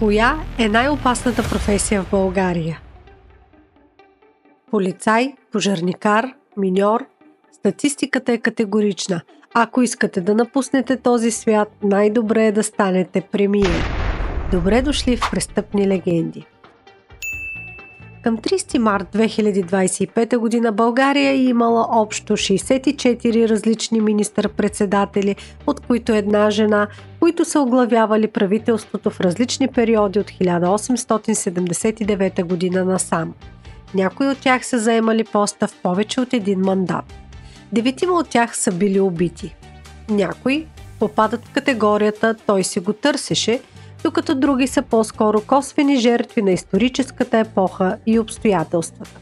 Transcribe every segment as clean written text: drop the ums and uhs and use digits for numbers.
Коя е най-опасната професия в България? Полицай, пожарникар, миньор? Статистиката е категорична. Ако искате да напуснете този свят, най-добре е да станете премиер. Добре дошли в Престъпни легенди. Към 30 март 2025 г. България е имала общо 64 различни министър-председатели, от които една жена, които са оглавявали правителството в различни периоди от 1879 г. насам. Някои от тях са заемали поста в повече от един мандат. 9 от тях са били убити. Някои попадат в категорията «той си го търсеше», докато други са по-скоро косвени жертви на историческата епоха и обстоятелствата.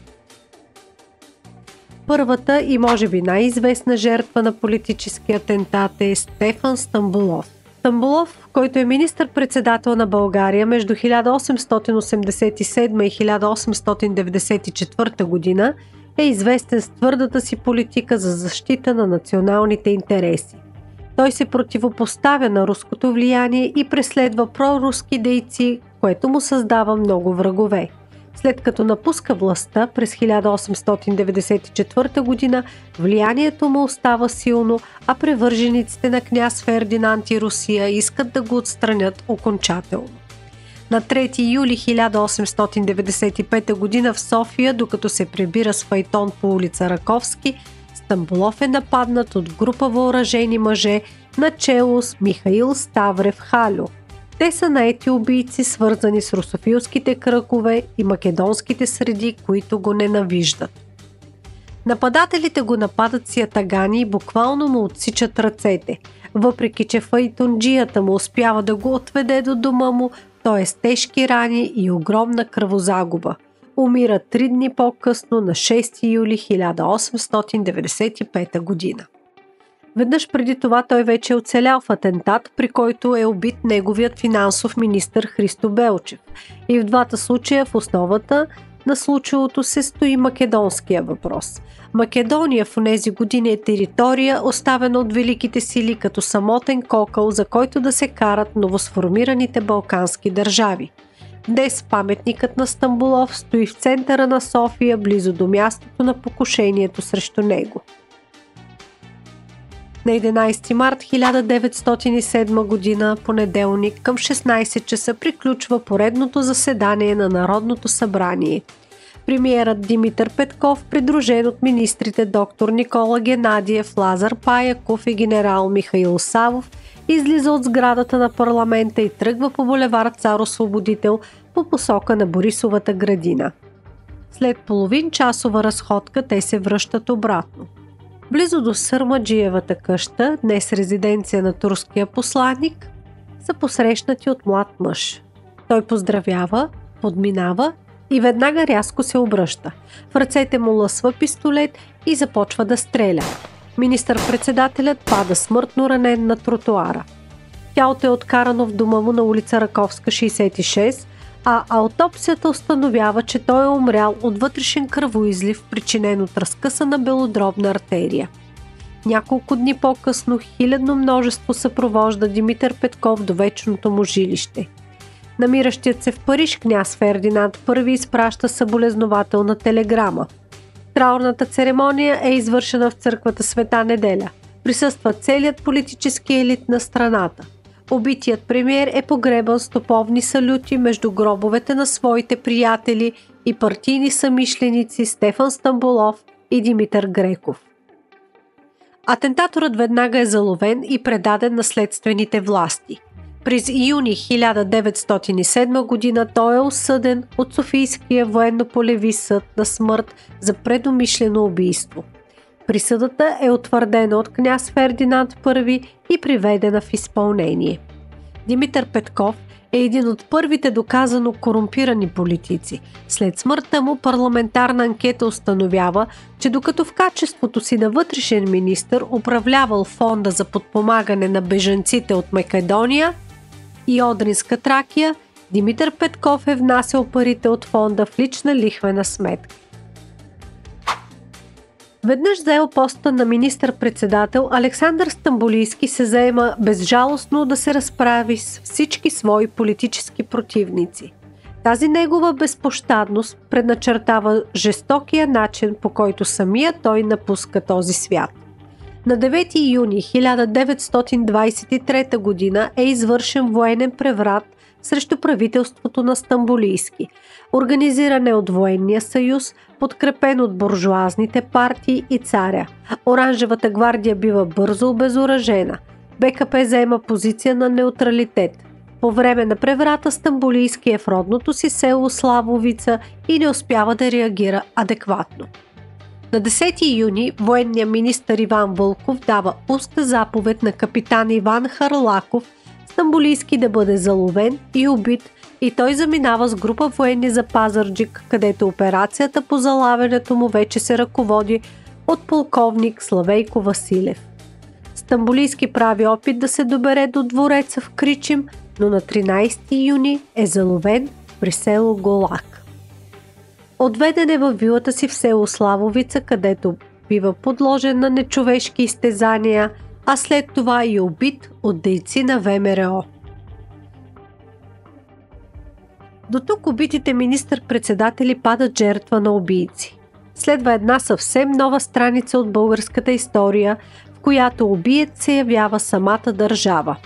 Първата и може би най-известна жертва на политически атентат е Стефан Стамболов. Стамболов, който е министър-председател на България между 1887 и 1894 година, е известен с твърдата си политика за защита на националните интереси. Той се противопоставя на руското влияние и преследва проруски дейци, което му създава много врагове. След като напуска властта през 1894 година, влиянието му остава силно, а привържениците на княз Фердинанд и Русия искат да го отстранят окончателно. На 3 юли 1895 година в София, докато се прибира с файтон по улица Раковски, Стамболов е нападнат от група въоръжени мъже начело с Михаил Ставрев Халю. Те са наети убийци, свързани с русофилските кръгове и македонските среди, които го ненавиждат. Нападателите го нападат с ятагани и буквално му отсичат ръцете. Въпреки че файтонджията му успява да го отведе до дома му, той е с тежки рани и огромна кръвозагуба. Умира 3 дни по-късно на 6 юли 1895 година. Веднъж преди това той вече е оцелял в атентат, при който е убит неговият финансов министър Христо Белчев. И в двата случая в основата на случилото се стои македонския въпрос. Македония в онези години е територия, оставена от великите сили като самотен кокъл, за който да се карат новосформираните балкански държави. Днес паметникът на Стамболов стои в центъра на София, близо до мястото на покушението срещу него. На 11 март 1907 година, понеделник, към 16 часа приключва поредното заседание на Народното събрание. Премиерът Димитър Петков, придружен от министрите доктор Никола Генадиев, Лазар Паяков и генерал Михаил Савов, излиза от сградата на парламента и тръгва по булевард Цар Освободител по посока на Борисовата градина. След половин-часова разходка те се връщат обратно. Близо до Сърмаджиевата къща, днес резиденция на турския посланик, са посрещнати от млад мъж. Той поздравява, подминава и веднага рязко се обръща. В ръцете му лъсва пистолет и започва да стреля. Министър-председателят пада смъртно ранен на тротоара. Тялото е откарано в дома му на улица Раковска, 66, а аутопсията установява, че той е умрял от вътрешен кръвоизлив, причинен от разкъсана белодробна артерия. Няколко дни по-късно хилядно множество съпровожда Димитър Петков до вечното му жилище. Намиращият се в Париж княз Фердинанд I изпраща съболезнователна телеграма. Траурната церемония е извършена в църквата Света Неделя. Присъства целият политически елит на страната. Убитият премиер е погребан с топовни салюти между гробовете на своите приятели и партийни съмишленици Стефан Стамболов и Димитър Греков. Атентаторът веднага е заловен и предаден на следствените власти. През юни 1907 година той е осъден от Софийския военно-полеви съд на смърт за предумишлено убийство. Присъдата е утвърдена от княз Фердинанд I и приведена в изпълнение. Димитър Петков е един от първите доказано корумпирани политици. След смъртта му парламентарна анкета установява, че докато в качеството си на вътрешен министър управлявал фонда за подпомагане на бежанците от Македония и Одринска Тракия, Димитър Петков е внасял парите от фонда в лична лихвена сметка. Веднъж заел поста на министър-председател, Александър Стамболийски се заема безжалостно да се разправи с всички свои политически противници. Тази негова безпощадност предначертава жестокия начин, по който самия той напуска този свят. На 9 юни 1923 година е извършен военен преврат срещу правителството на Стамболийски, организиране от Военния съюз, подкрепен от буржоазните партии и царя. Оранжевата гвардия бива бързо обезоръжена. БКП заема позиция на неутралитет. По време на преврата Стамболийски е в родното си село Славовица и не успява да реагира адекватно. На 10 юни военният министър Иван Вълков дава устна заповед на капитан Иван Харлаков Стамболийски да бъде заловен и убит, и той заминава с група военни за Пазарджик, където операцията по залавянето му вече се ръководи от полковник Славейко Василев. Стамболийски прави опит да се добере до двореца в Кричим, но на 13 юни е заловен при село Голак. Отведен е във вилата си в село Славовица, където бива подложен на нечовешки изтезания, а след това и убит от дейци на ВМРО. До тук убитите министър-председатели падат жертва на убийци. Следва една съвсем нова страница от българската история, в която убиец се явява самата държава.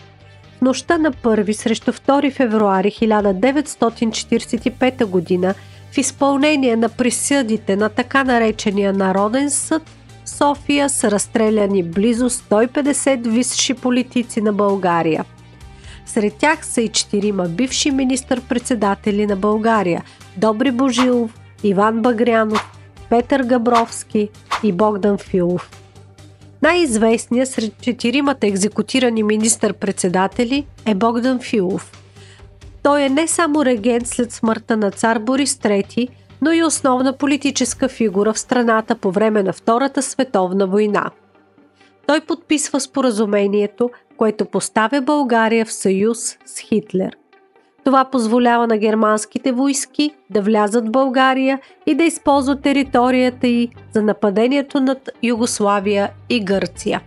В нощта на 1 срещу 2 февруари 1945 г. в изпълнение на присъдите на така наречения Народен съд в София са разстреляни близо 150 висши политици на България. Сред тях са и 4 бивши министър-председатели на България – Добри Божилов, Иван Багрянов, Петър Габровски и Богдан Филов. Най-известният сред 4 екзекутирани министър-председатели е Богдан Филов. Той е не само регент след смъртта на цар Борис III, но и основна политическа фигура в страната по време на Втората световна война. Той подписва споразумението, което поставя България в съюз с Хитлер. Това позволява на германските войски да влязат в България и да използват територията й за нападението над Югославия и Гърция.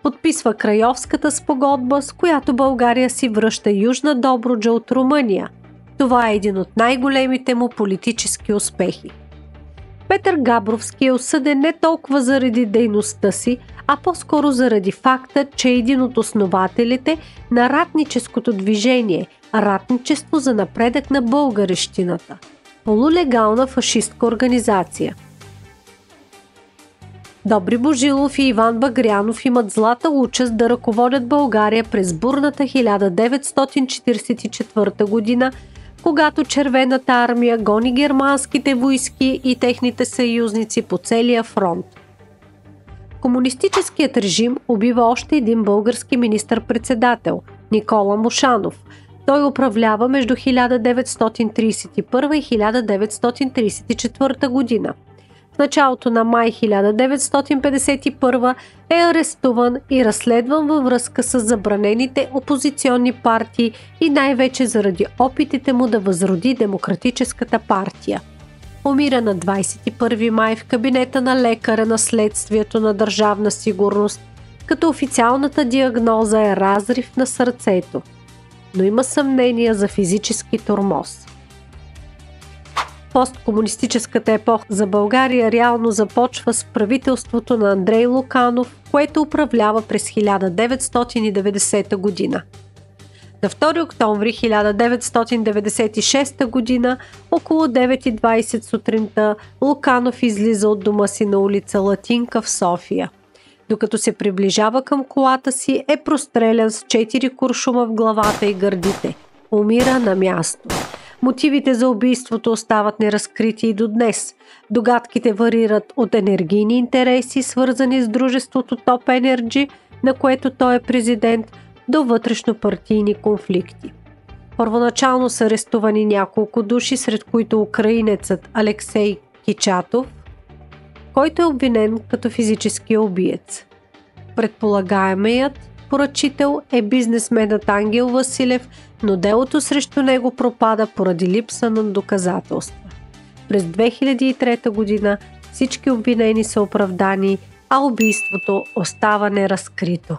Подписва Крайовската спогодба, с която България си връща Южна Добруджа от Румъния. Това е един от най-големите му политически успехи. Петър Габровски е осъден не толкова заради дейността си, а по-скоро заради факта, че е един от основателите на ратническото движение – Ратничество за напредък на българщината – полулегална фашистка организация. Добри Божилов и Иван Багрянов имат злата участ да ръководят България през бурната 1944 година, когато Червената армия гони германските войски и техните съюзници по целия фронт. Комунистическият режим убива още един български министър-председател – Никола Мошанов. Той управлява между 1931 и 1934 година. В началото на май 1951 е арестуван и разследван във връзка с забранените опозиционни партии и най-вече заради опитите му да възроди Демократическата партия. Умира на 21 май в кабинета на лекаря на следствието на Държавна сигурност, като официалната диагноза е разрив на сърцето, но има съмнения за физически тормоз. Посткомунистическата епоха за България реално започва с правителството на Андрей Луканов, което управлява през 1990 година. На 2 октомври 1996 година, около 9:20 сутринта, Луканов излиза от дома си на улица Латинка в София. Докато се приближава към колата си, е прострелян с 4 куршума в главата и гърдите. Умира на място. Мотивите за убийството остават неразкрити и до днес. Догадките варират от енергийни интереси, свързани с дружеството Top Energy, на което той е президент, до вътрешнопартийни конфликти. Първоначално са арестувани няколко души, сред които украинецът Алексей Кичатов, който е обвинен като физически убиец. Предполагаемият поръчител е бизнесменът Ангел Василев, но делото срещу него пропада поради липса на доказателства. През 2003 година всички обвинени са оправдани, а убийството остава неразкрито.